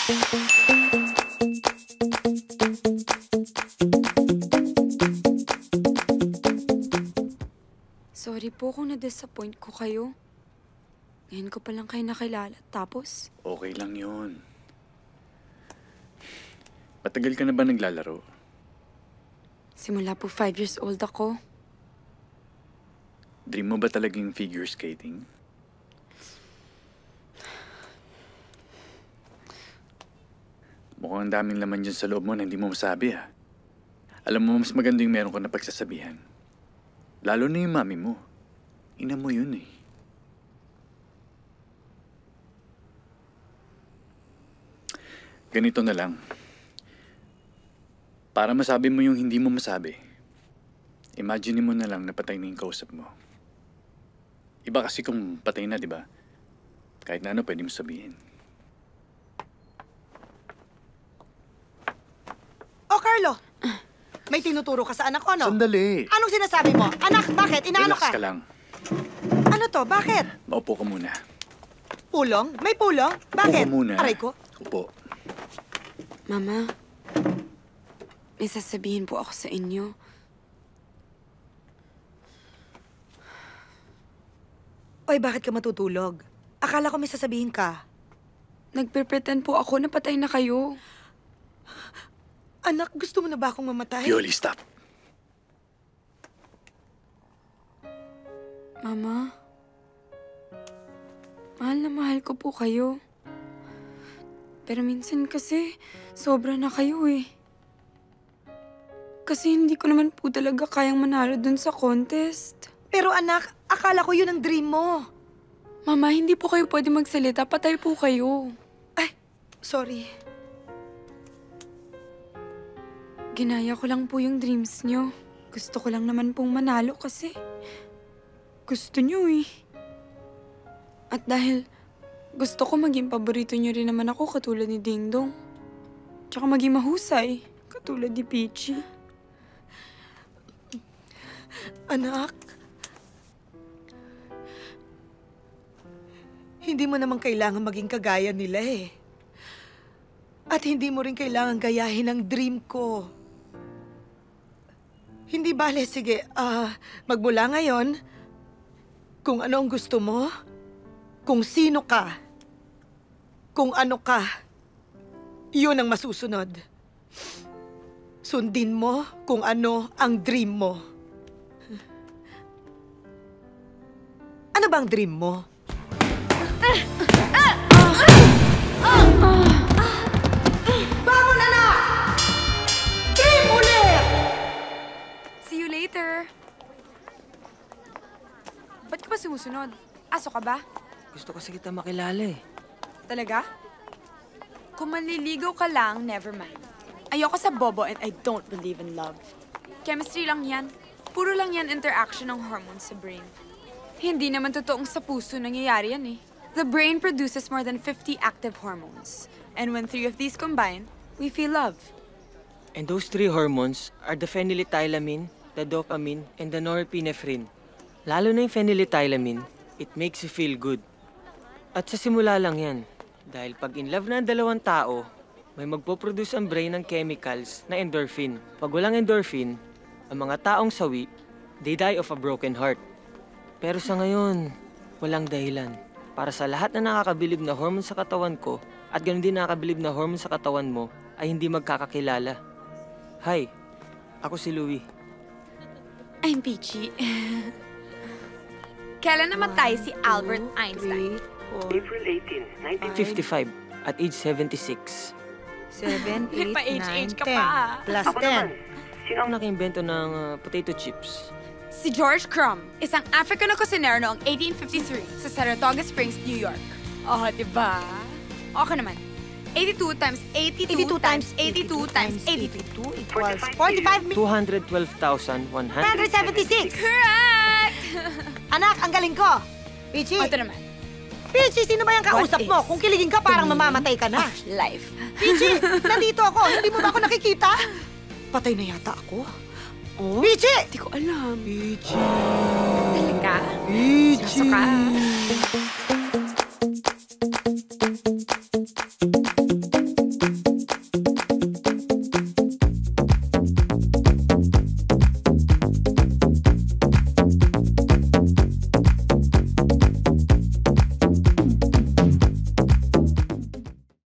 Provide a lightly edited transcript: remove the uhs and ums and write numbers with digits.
Sorry po kung na-disappoint ko kayo. Ngayon ko palang kayo nakilala. Tapos? Okay lang yun. Matagal ka na ba naglalaro? Simula po 5 years old ako. Dream mo ba talagang figure skating? Mukhang ang daming laman dyan sa loob mo na hindi mo masabi, ha? Alam mo, mas maganda yung meron ko na pagsasabihan. Lalo na yung mami mo. Ina mo yun, eh. Ganito na lang. Para masabi mo yung hindi mo masabi, imagine mo na lang na patay na yung kausap mo. Iba kasi kung patay na, di ba? Kahit na ano, pwede mo sabihin. Oh, Carlo! May tinuturo ka sa anak ko, no? Sandali! Anong sinasabi mo? Anak, bakit? Inaano Relax ka? ka lang. Ano to? Bakit? Maupo ka muna. Pulong? May pulong? Bakit? Upo muna. Aray ko. Upo. Mama, may sasabihin po ako sa inyo. Oy, bakit ka matutulog? Akala ko may sasabihin ka. Nagpe-pretend po ako na patay na kayo. Anak, gusto mo na ba akong mamatay? Pioli, stop. Mama, mahal na mahal ko po kayo. Pero minsan kasi, sobra na kayo eh. Kasi hindi ko naman po talaga kayang manalo dun sa contest. Pero anak, akala ko yun ang dream mo. Mama, hindi po kayo pwede magsalita. Patay po kayo. Ay, sorry. Ginaya ko lang po yung dreams nyo. Gusto ko lang naman pong manalo kasi gusto nyo eh. At dahil gusto ko maging paborito nyo rin naman ako katulad ni Ding Dong. Tsaka maging mahusay katulad ni Peachy. Anak, hindi mo naman kailangan maging kagaya nila eh. At hindi mo rin kailangan gayahin ang dream ko. Hindi bale, sige, magmula ngayon, kung ano ang gusto mo, kung sino ka, kung ano ka, yun ang masusunod. Sundin mo kung ano ang dream mo. Ano bang dream mo? Bangon, anak! Dream ulit! See you later. Ba't ka ba sumusunod? Aso ka ba? Gusto kasi kita makilala eh. Talaga? Kung manliligaw ka lang, never mind. Ayoko sa bobo and I don't believe in love. Chemistry lang yan. Puro lang yan interaction ng hormones sa brain. Hindi naman totoong sa puso nangyayari yan eh. The brain produces more than 50 active hormones. And when 3 of these combine, we feel love. And those 3 hormones are the phenylethylamine, the dopamine, and the norepinephrine. Lalo na yung phenylethylamine, it makes you feel good. At sa simula lang yan. Dahil pag in love na ang dalawang tao, may magpoproduce ang brain ng chemicals na endorphin. Pag walang endorphin, ang mga taong sawi, they die of a broken heart. Pero sa ngayon, walang dahilan. Para sa lahat na nakakabilib na hormone sa katawan ko at ganoon din nakakabilib na hormone sa katawan mo ay hindi magkakakilala. Hi, ako si Louie. I'm Peachy. Kailan namatay si Albert Einstein? April 18, 1955 at age 76. 7, 8, 9, 10. Pa-age ka pa. Plus Ako 10. naman, sino ang nag-imbento ng potato chips? Si George Crumb, isang African na kusinero noong 1853 sa Saratoga Springs, New York. Oh, diba? Okay naman. 82 times 82 times 82 times 82 equals 45 million. 212,176. 176. Correct! Anak, ang galing ko. Pichi. Ito naman. Pichi, sino ba yung kausap What mo? is Kung kiligin ka, parang mamamatay ka na. Life. Pichi, nandito ako. Hindi mo ba ako nakikita? Patay na yata ako. Oh? Pichi! Hindi ko alam. Pichi. Talaga? Pichi. Sasaka.